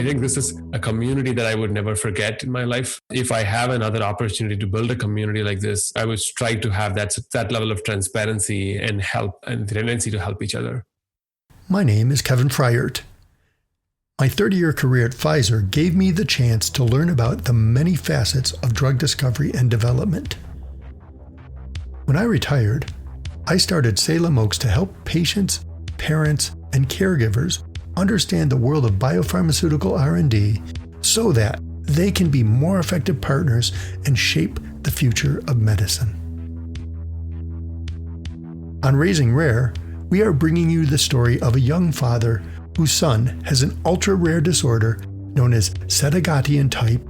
think this is a community that I would never forget in my life. If I have another opportunity to build a community like this, I would try to have that level of transparency and help and the tendency to help each other. My name is Kevin Fryert. My 30-year career at Pfizer gave me the chance to learn about the many facets of drug discovery and development. When I retired, I started Salem Oaks to help patients, parents, and caregivers understand the world of biopharmaceutical R&D so that they can be more effective partners and shape the future of medicine. On Raising Rare, we are bringing you the story of a young father whose son has an ultra-rare disorder known as Sedagatian type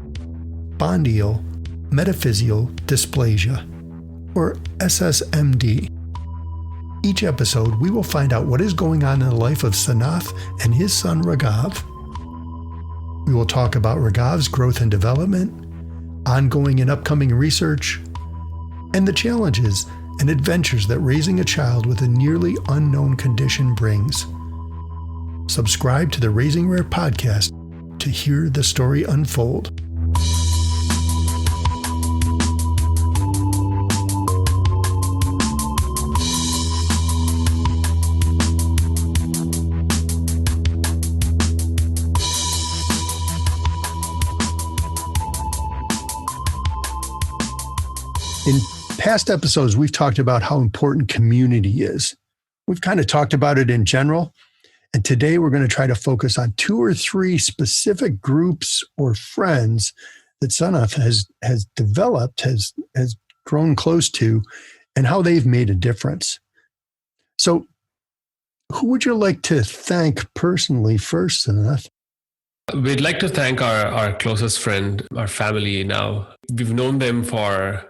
spondyl metaphyseal dysplasia, or SSMD. Each episode, we will find out what is going on in the life of Sanath and his son Raghav. We will talk about Raghav's growth and development, ongoing and upcoming research, and the challenges and adventures that raising a child with a nearly unknown condition brings. Subscribe to the Raising Rare podcast to hear the story unfold. In past episodes, we've talked about how important community is. We've kind of talked about it in general. And today we're going to try to focus on 2 or 3 specific groups or friends that Sanath has developed, has grown close to, and how they've made a difference. So who would you like to thank personally first, Sanath? We'd like to thank our closest friend, our family now. We've known them for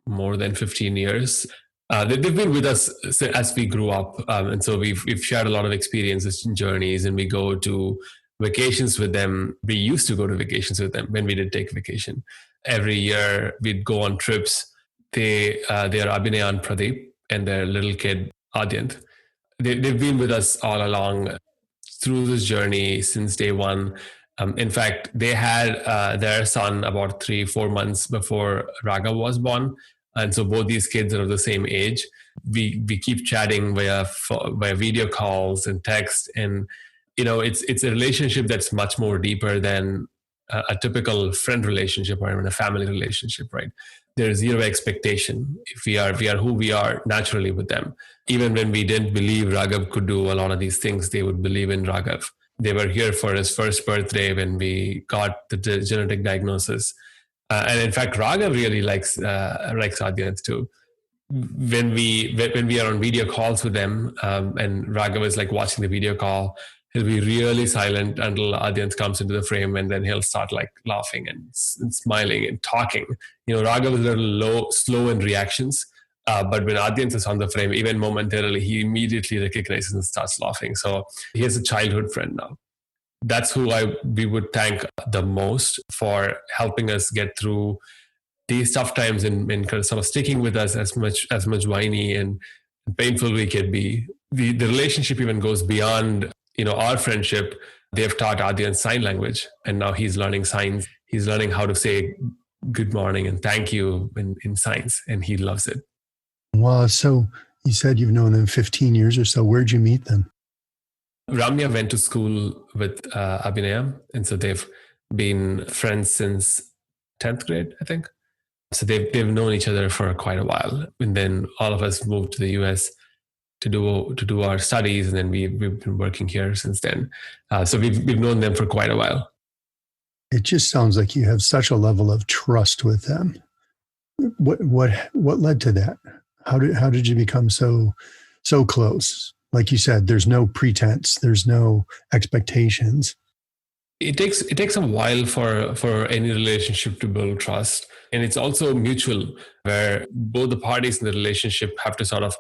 more than 15 years. They've been with us as we grew up. And so we've shared a lot of experiences and journeys, and we go to vacations with them. We used to go to vacations with them when we did take vacation. Every year we'd go on trips. They are Abhinay and Pradeep and their little kid, Adyant. They've been with us all along through this journey since day one. In fact, they had their son about 3-4 months before Raghav was born. And so both these kids are of the same age. We keep chatting via video calls and text. And, it's a relationship that's much more deeper than a typical friend relationship or even a family relationship, right? There's zero expectation. If we are who we are naturally with them. Even when we didn't believe Raghav could do a lot of these things, they would believe in Raghav. They were here for his first birthday when we got the genetic diagnosis. And in fact, Raghav really likes Adyant too. When we are on video calls with them, and Raghav is like watching the video call, he'll be really silent until Adyant comes into the frame, and then he'll start like laughing and smiling and talking. Raghav is a little slow in reactions, but when Adyant is on the frame, even momentarily, he immediately recognizes and starts laughing. So he has a childhood friend now. That's who we would thank the most for helping us get through these tough times and kind of sort of sticking with us as much whiny and painful we could be. The relationship even goes beyond, our friendship. They've taught Adyant sign language, and now he's learning signs. He's learning how to say good morning and thank you in signs, and he loves it. Wow. So you said you've known them 15 years or so. Where'd you meet them? Ramya went to school with Abhinay, and so they've been friends since 10th grade, I think. So they've known each other for quite a while. And then all of us moved to the US to do our studies, and then we've been working here since then. So we've known them for quite a while. It just sounds like you have such a level of trust with them. What led to that? How did you become so close? Like you said, there's no pretense, there's no expectations. It takes a while for any relationship to build trust. And it's also mutual, where both the parties in the relationship have to sort of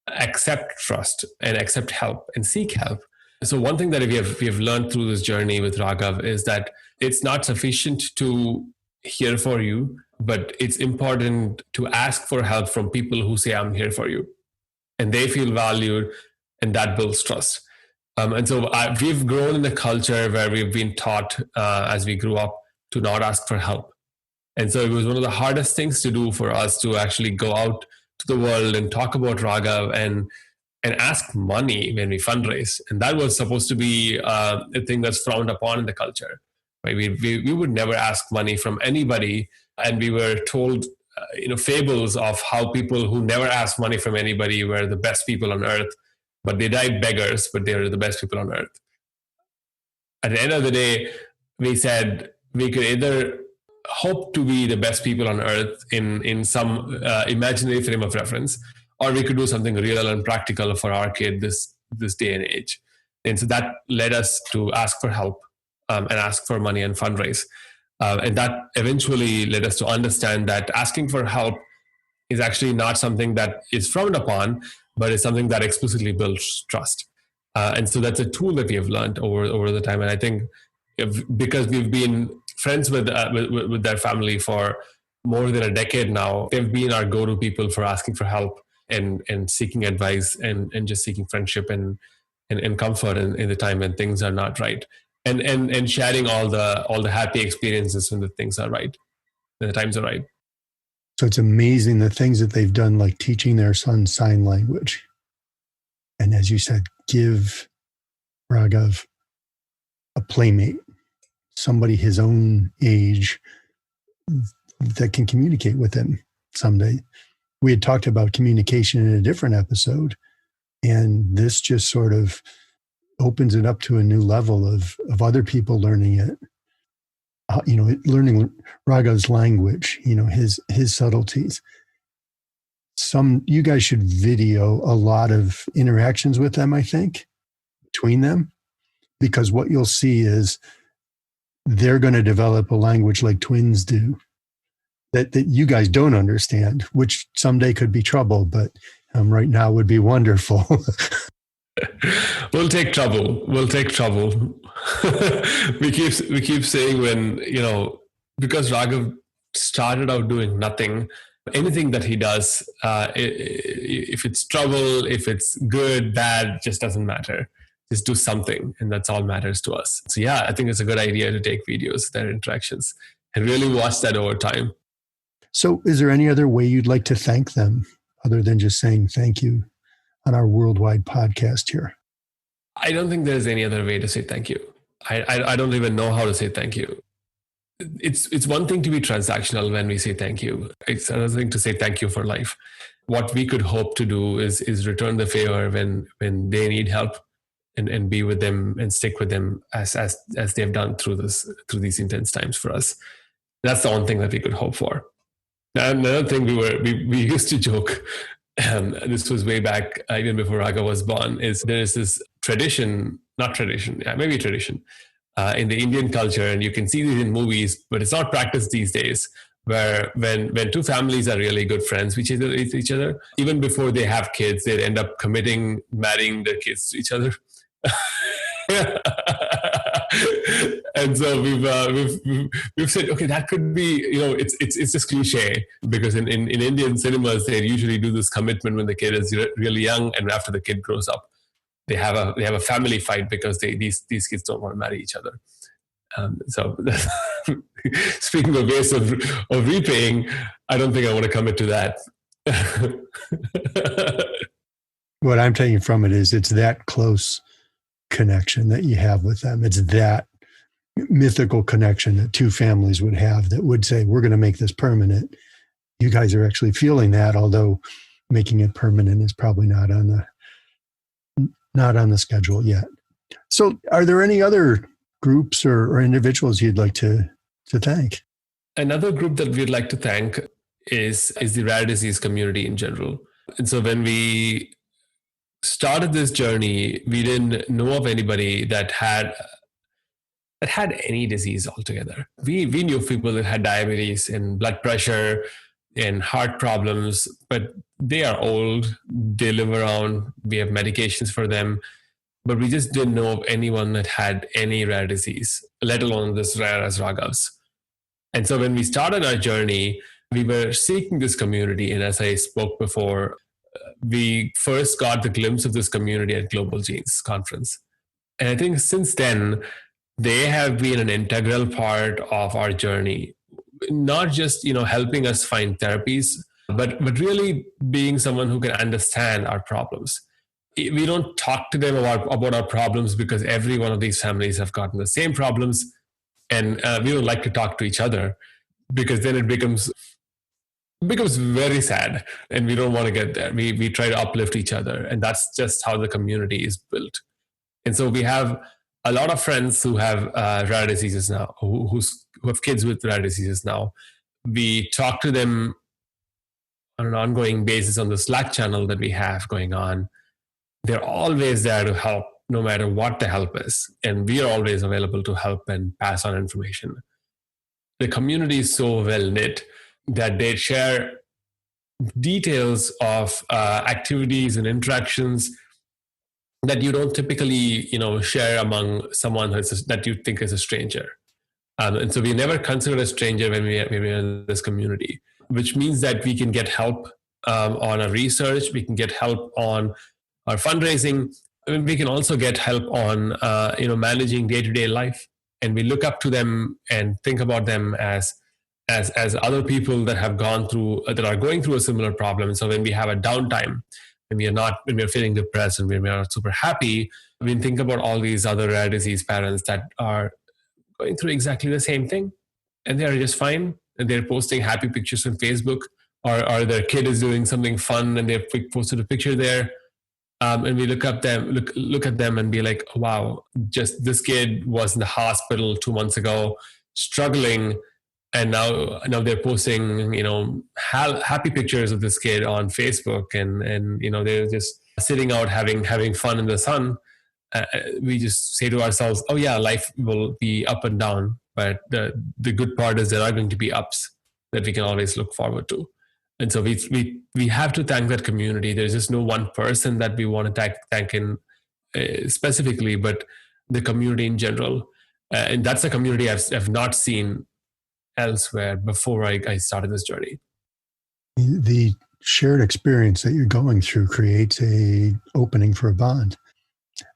accept trust and accept help and seek help. So one thing that we have learned through this journey with Raghav is that it's not sufficient to hear for you, but it's important to ask for help from people who say, I'm here for you. And they feel valued, and that builds trust. And so we've grown in a culture where we've been taught as we grew up to not ask for help. And so it was one of the hardest things to do for us to actually go out to the world and talk about Raghav and ask money when we fundraise. And that was supposed to be a thing that's frowned upon in the culture. Right? We would never ask money from anybody. And we were told fables of how people who never asked money from anybody were the best people on earth, but they died beggars, but they were the best people on earth. At the end of the day, we said we could either hope to be the best people on earth in some imaginary frame of reference, or we could do something real and practical for our kid this day and age. And so that led us to ask for help and ask for money and fundraise. And that eventually led us to understand that asking for help is actually not something that is frowned upon, but it's something that explicitly builds trust. And so that's a tool that we have learned over the time. And I think because we've been friends with their family for more than a decade now, they've been our go-to people for asking for help and seeking advice and just seeking friendship and comfort in the time when things are not right. And sharing all the happy experiences when the things are right, when the times are right. So it's amazing the things that they've done, like teaching their son sign language. And as you said, give Raghav a playmate, somebody his own age that can communicate with him someday. We had talked about communication in a different episode, and this just sort of opens it up to a new level of other people learning it. Learning Raghav's language, his subtleties. You guys should video a lot of interactions with them, I think, between them, because what you'll see is they're going to develop a language like twins do that you guys don't understand, which someday could be trouble, but right now would be wonderful. We'll take trouble. we keep saying when, because Raghav started out doing nothing, anything that he does, if it's trouble, if it's good, bad, just doesn't matter. Just do something, and that's all matters to us. So yeah, I think it's a good idea to take videos of their interactions and really watch that over time. So is there any other way you'd like to thank them other than just saying thank you on our worldwide podcast here? I don't think there's any other way to say thank you. I don't even know how to say thank you. It's one thing to be transactional when we say thank you. It's another thing to say thank you for life. What we could hope to do is return the favor when they need help and be with them and stick with them as they've done through these intense times for us. That's the one thing that we could hope for. And another thing we used to joke, this was way back, even before Raghav was born, is there is this tradition in the Indian culture, and you can see these in movies, but it's not practiced these days, where when two families are really good friends with each other, even before they have kids, they end up marrying their kids to each other. And so we've said, okay, that could be, it's just cliche, because in Indian cinemas they usually do this commitment when the kid is really young, and after the kid grows up, they have a family fight because these kids don't want to marry each other. So speaking of ways of repaying, I don't think I want to commit to that. What I'm taking from it is it's that close connection that you have with them. It's that mythical connection that two families would have that would say, we're going to make this permanent. You guys are actually feeling that, although making it permanent is probably not on the schedule yet. So are there any other groups or individuals you'd like to thank? Another group that we'd like to thank is the rare disease community in general. And so when we started this journey, we didn't know of anybody that had any disease altogether. We knew people that had diabetes and blood pressure and heart problems, but they are old, they live around, we have medications for them, but we just didn't know of anyone that had any rare disease, let alone this rare as Raghav's. And so when we started our journey, we were seeking this community. And as I spoke before, we first got the glimpse of this community at Global Genes conference. And I think since then, they have been an integral part of our journey, not just, helping us find therapies, but really being someone who can understand our problems. We don't talk to them about our problems because every one of these families have gotten the same problems, and we don't like to talk to each other because then it becomes very sad, and we don't want to get there. We try to uplift each other, and that's just how the community is built. And so we have a lot of friends who have rare diseases now, who have kids with rare diseases now. We talk to them on an ongoing basis on the Slack channel that we have going on. They're always there to help, no matter what the help is. And we are always available to help and pass on information. The community is so well knit that they share details of activities and interactions that you don't typically, share among someone that you think is a stranger. And so we never consider a stranger when we're in this community, which means that we can get help on our research, we can get help on our fundraising, and we can also get help on managing day-to-day life. And we look up to them and think about them as other people that have gone through, that are going through a similar problem. And so when we have a downtime, when we're feeling depressed and when we are not super happy, we think about all these other rare disease parents that are going through exactly the same thing, and they are just fine, and they're posting happy pictures on Facebook, or their kid is doing something fun and they've posted a picture there. And we look at them and be like, wow, just this kid was in the hospital 2 months ago, struggling, and now they're posting, happy pictures of this kid on Facebook, and they're just sitting out having fun in the sun. We just say to ourselves, oh yeah, life will be up and down, but the good part is there are going to be ups that we can always look forward to. And so we have to thank that community. There's just no one person that we want to thank in specifically, but the community in general. And that's a community I've not seen elsewhere before I started this journey. The shared experience that you're going through creates a opening for a bond.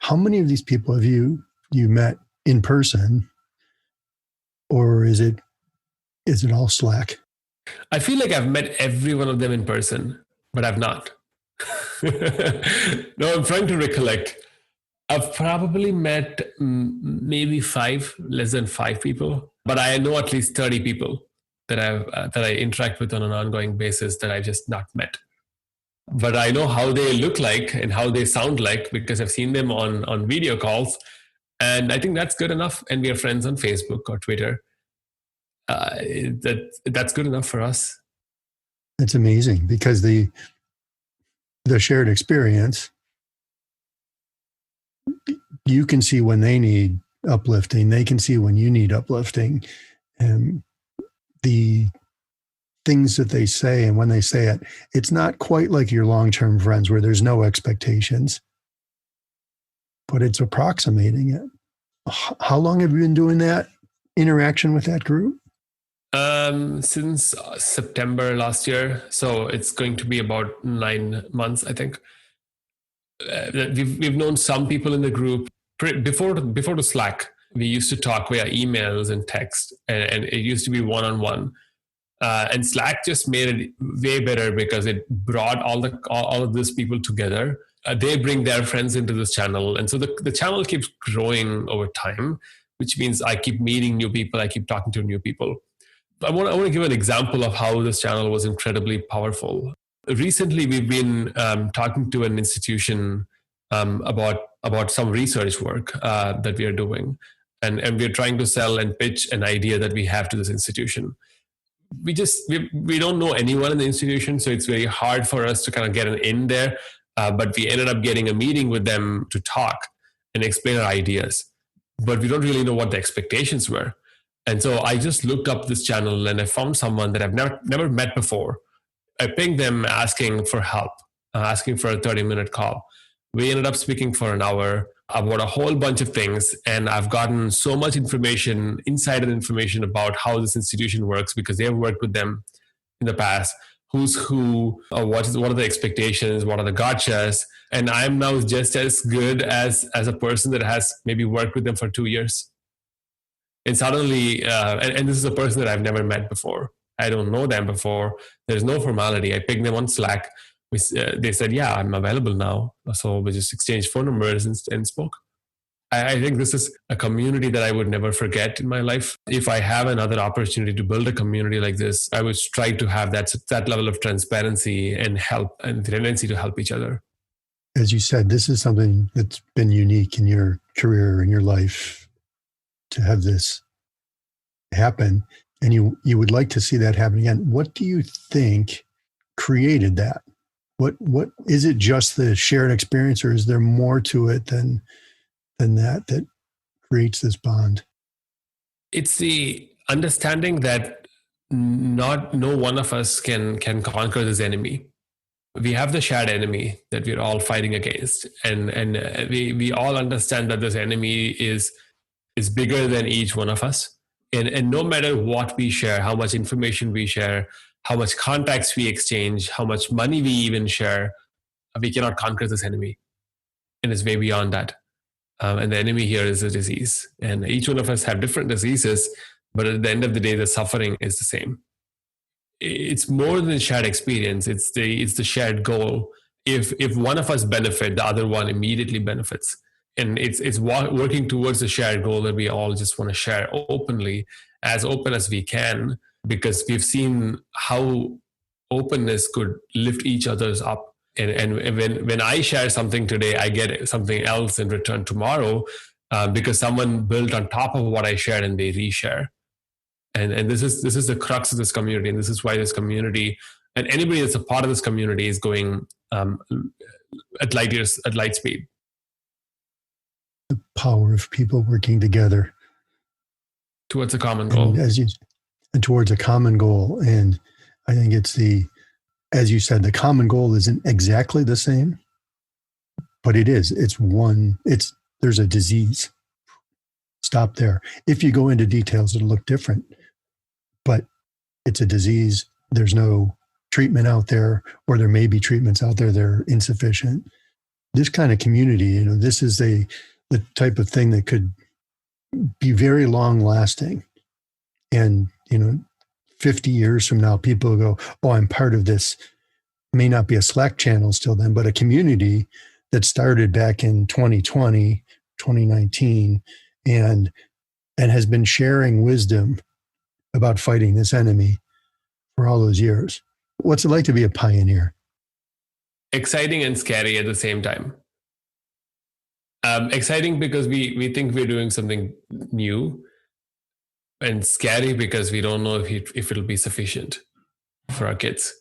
How many of these people have you met in person, or is it all Slack? I feel like I've met every one of them in person, but I've not. No, I'm trying to recollect. I've probably met maybe less than five people, but I know at least 30 people that I interact with on an ongoing basis that I've just not met. But I know how they look like and how they sound like because I've seen them on video calls, and I think that's good enough. And we are friends on Facebook or Twitter. That's good enough for us. That's amazing, because the shared experience, you can see when they need uplifting, they can see when you need uplifting, and the things that they say and when they say it, it's not quite like your long-term friends where there's no expectations, but it's approximating it. How long have you been doing that interaction with that group? Since September last year. So it's going to be about 9 months, I think. We've known some people in the group before the Slack. We used to talk via emails and text, and it used to be one-on-one. And Slack just made it way better because it brought all of these people together. They bring their friends into this channel, and so the channel keeps growing over time, which means I keep meeting new people. I keep talking to new people. I want to give an example of how this channel was incredibly powerful. Recently, we've been talking to an institution about some research work that we are doing, and we're trying to sell and pitch an idea that we have to this institution. We don't know anyone in the institution, so it's very hard for us to kind of get an in there. But we ended up getting a meeting with them to talk and explain our ideas. But we don't really know what the expectations were. And so I just looked up this channel and I found someone that I've never met before. I pinged them asking for help, asking for a 30-minute call. We ended up speaking for an hour about a whole bunch of things. And I've gotten so much insider information about how this institution works because they have worked with them in the past. who's who, or what are the expectations, what are the gotchas. And I'm now just as good as a person that has maybe worked with them for 2 years. And suddenly, and this is a person that I've never met before. I don't know them before. There's no formality. I picked them on Slack. They said, yeah, I'm available now. So we just exchanged phone numbers and spoke. I think this is a community that I would never forget in my life. If I have another opportunity to build a community like this, I would try to have that level of transparency and help, and the tendency to help each other. As you said, this is something that's been unique in your career, in your life, to have this happen. And you would like to see that happen again. What do you think created that? What is it, just the shared experience, or is there more to it than that creates this bond? It's the understanding that no one of us can conquer this enemy. We have the shared enemy that we're all fighting against, and we all understand that this enemy is bigger than each one of us. And no matter what we share, how much information we share, how much contacts we exchange, how much money we even share, we cannot conquer this enemy. And it's way beyond that. And the enemy here is a disease. And each one of us have different diseases, but at the end of the day, the suffering is the same. It's more than shared experience. It's the shared goal. If one of us benefit, the other one immediately benefits. And it's working towards the shared goal that we all just want to share openly, as open as we can, because we've seen how openness could lift each other's up. And when I share something today, I get something else in return tomorrow, because someone built on top of what I shared and they reshare. And this is the crux of this community, and this is why this community and anybody that's a part of this community is going at light speed. The power of people working together towards a common goal, and towards a common goal. And I think it's as you said, the common goal isn't exactly the same, but it is. There's a disease. Stop there. If you go into details, it'll look different, but it's a disease. There's no treatment out there, or there may be treatments out there that are insufficient. This kind of community, this is the type of thing that could be very long lasting. And, 50 years from now, people will go, oh, I'm part of this. May not be a Slack channel still then, but a community that started back in 2020, 2019, and has been sharing wisdom about fighting this enemy for all those years. What's it like to be a pioneer? Exciting and scary at the same time. Exciting because we think we're doing something new, and scary because we don't know if it'll be sufficient for our kids.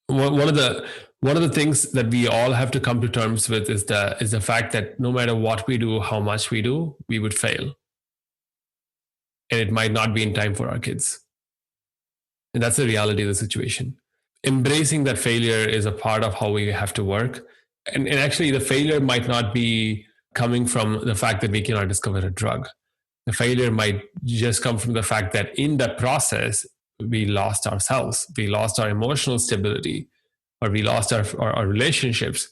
One of the things that we all have to come to terms with is the fact that no matter what we do, how much we do, we would fail, and it might not be in time for our kids. And that's the reality of the situation. Embracing that failure is a part of how we have to work. And actually, the failure might not be coming from the fact that we cannot discover a drug. The failure might just come from the fact that in that process, we lost ourselves, we lost our emotional stability, or we lost our relationships,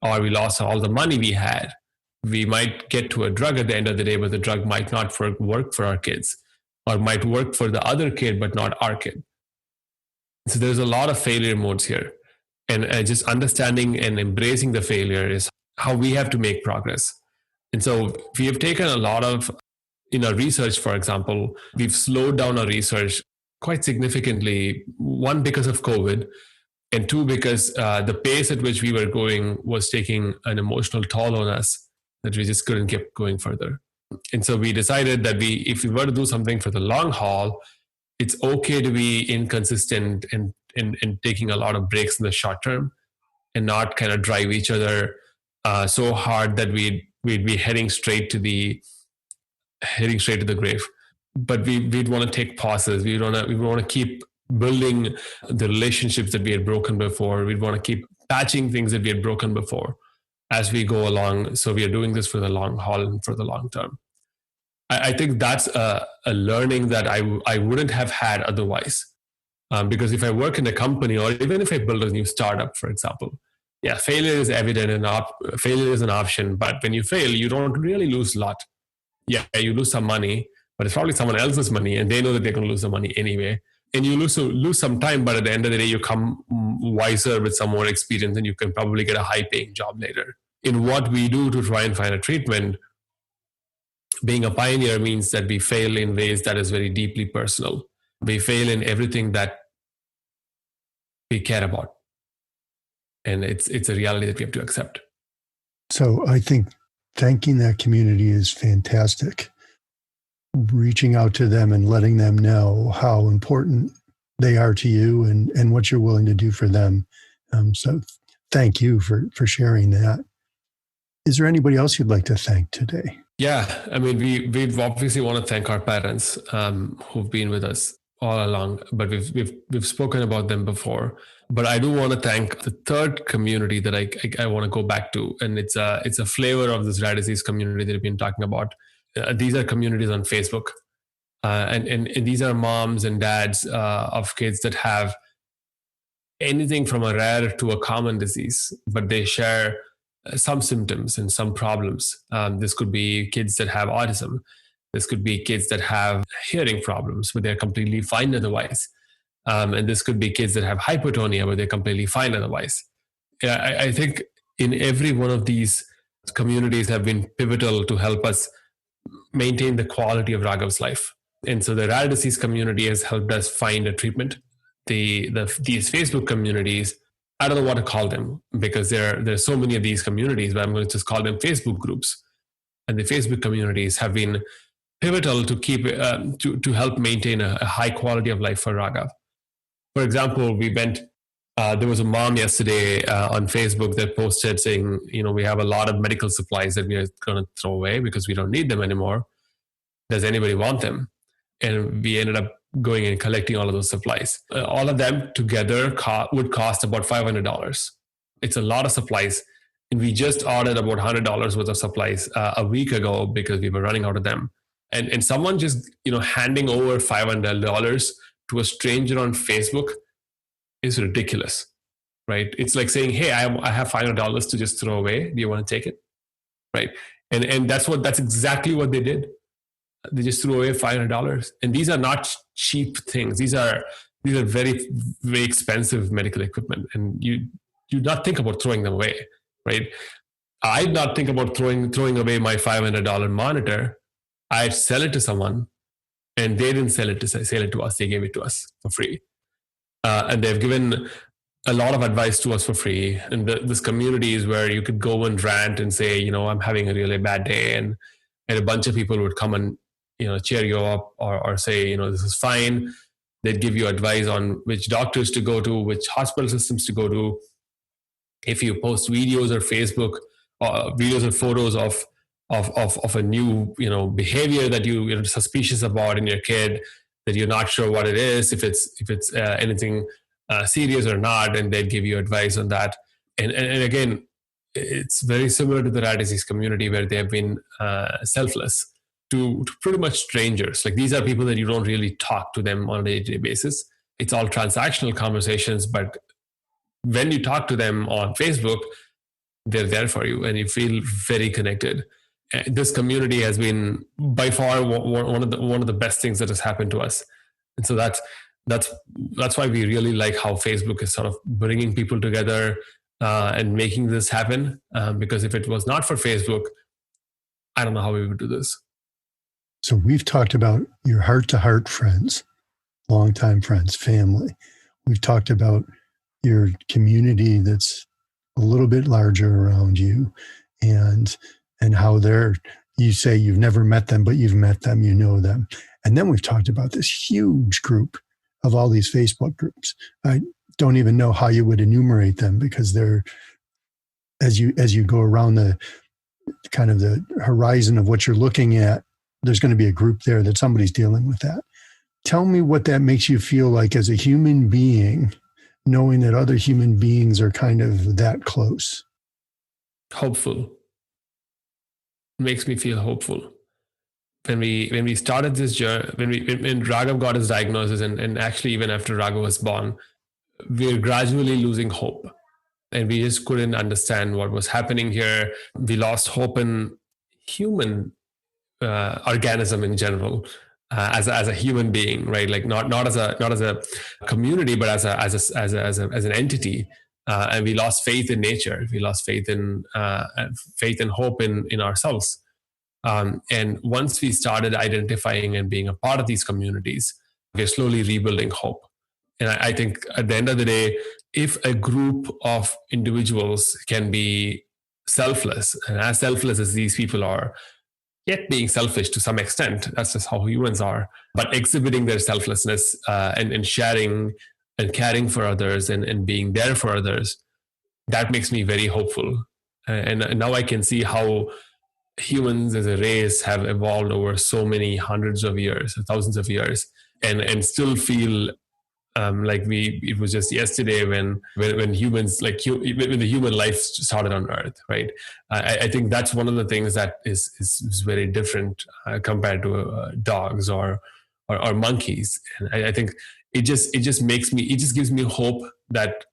or we lost all the money we had. We might get to a drug at the end of the day, but the drug might not work for our kids, or might work for the other kid, but not our kid. So there's a lot of failure modes here. And just understanding and embracing the failure is how we have to make progress. And so we have taken a lot of, in our research, for example, we've slowed down our research quite significantly. One, because of COVID, and two, because the pace at which we were going was taking an emotional toll on us that we just couldn't keep going further. And so we decided that if we were to do something for the long haul, it's okay to be inconsistent and taking a lot of breaks in the short term, and not kind of drive each other so hard that we'd be heading straight to the grave. But we'd want to take pauses. We want to keep building the relationships that we had broken before. We'd want to keep patching things that we had broken before as we go along. So we are doing this for the long haul and for the long term. I think that's a learning that I wouldn't have had otherwise. Because if I work in a company, or even if I build a new startup, for example, yeah, failure is evident and failure is an option. But when you fail, you don't really lose a lot. Yeah, you lose some money, but it's probably someone else's money, and they know that they're going to lose the money anyway. And you lose some time, but at the end of the day, you come wiser with some more experience, and you can probably get a high-paying job later. In what we do to try and find a treatment, being a pioneer means that we fail in ways that is very deeply personal. We fail in everything that we care about, and it's a reality that we have to accept. So I think thanking that community is fantastic. Reaching out to them and letting them know how important they are to you and what you're willing to do for them. So thank you for sharing that. Is there anybody else you'd like to thank today? Yeah, I mean, we obviously want to thank our parents who've been with us all along, but we've spoken about them before. But I do want to thank the third community that I want to go back to, and it's a flavor of this rare disease community that we've been talking about. These are communities on Facebook, and these are moms and dads of kids that have anything from a rare to a common disease, but they share some symptoms and some problems. This could be kids that have autism. This could be kids that have hearing problems, but they're completely fine otherwise. And this could be kids that have hypotonia, but they're completely fine otherwise. Yeah, I think in every one of these communities have been pivotal to help us maintain the quality of Raghav's life. And so the rare disease community has helped us find a treatment. These Facebook communities, I don't know what to call them because there's so many of these communities, but I'm going to just call them Facebook groups. And the Facebook communities have been pivotal to keep to help maintain a high quality of life for Raghav. For example, there was a mom yesterday on Facebook that posted saying, we have a lot of medical supplies that we are going to throw away because we don't need them anymore. Does anybody want them? And we ended up going and collecting all of those supplies. All of them together would cost about $500. It's a lot of supplies. And we just ordered about $100 worth of supplies a week ago because we were running out of them. And someone just, handing over $500 to a stranger on Facebook is ridiculous, right? It's like saying, hey, I have $500 to just throw away. Do you want to take it? Right. And that's exactly what they did. They just threw away $500. And these are not cheap things. These are very, very expensive medical equipment. And you do not think about throwing them away, right? I'd not think about throwing away my $500 monitor. I'd sell it to someone, and they didn't sell it to us. They gave it to us for free. And they've given a lot of advice to us for free. And this community is where you could go and rant and say, I'm having a really bad day. And a bunch of people would come and, cheer you up or say, this is fine. They'd give you advice on which doctors to go to, which hospital systems to go to. If you post videos or Facebook, videos or photos of a new, behavior that you're suspicious about in your kid, that you're not sure what it is, if it's anything serious or not, and they'd give you advice on that. And again, it's very similar to the rare disease community where they have been selfless to pretty much strangers. Like these are people that you don't really talk to them on a day-to-day basis. It's all transactional conversations, but when you talk to them on Facebook, they're there for you and you feel very connected. This community has been by far one of the best things that has happened to us. And so that's why we really like how Facebook is sort of bringing people together and making this happen. Because if it was not for Facebook, I don't know how we would do this. So we've talked about your heart-to-heart friends, longtime friends, family. We've talked about your community that's a little bit larger around you and how you say you've never met them, but you've met them, you know them. And then we've talked about this huge group of all these Facebook groups. I don't even know how you would enumerate them because they're, as you go around the kind of the horizon of what you're looking at, there's going to be a group there that somebody's dealing with that. Tell me what that makes you feel like as a human being, knowing that other human beings are kind of that close. Hopeful. It makes me feel hopeful. when we started this journey, when Raghav got his diagnosis, and actually even after Raghav was born, we were gradually losing hope, and we just couldn't understand what was happening here. We lost hope in human organism in general, as a human being, right? Like not as a community, but as an entity. And we lost faith in nature. We lost faith in hope in ourselves. And once we started identifying and being a part of these communities, we're slowly rebuilding hope. And I think at the end of the day, if a group of individuals can be selfless, and as selfless as these people are, yet being selfish to some extent, that's just how humans are, but exhibiting their selflessness, and sharing and caring for others, and being there for others, that makes me very hopeful. And now I can see how humans as a race have evolved over so many hundreds of years, thousands of years, and still feel like it was just yesterday when humans, like when the human life started on Earth, right? I think that's one of the things that is very different compared to dogs or monkeys. And I think it just gives me hope that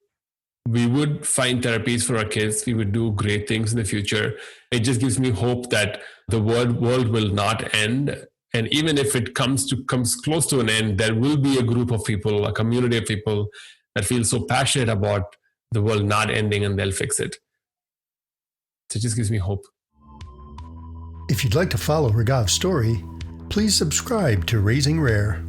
we would find therapies for our kids. We would do great things in the future. It just gives me hope that the world will not end. And even if it comes close to an end, there will be a group of people, a community of people that feel so passionate about the world not ending, and they'll fix it. So it just gives me hope. If you'd like to follow Raghav's story, please subscribe to Raising Rare.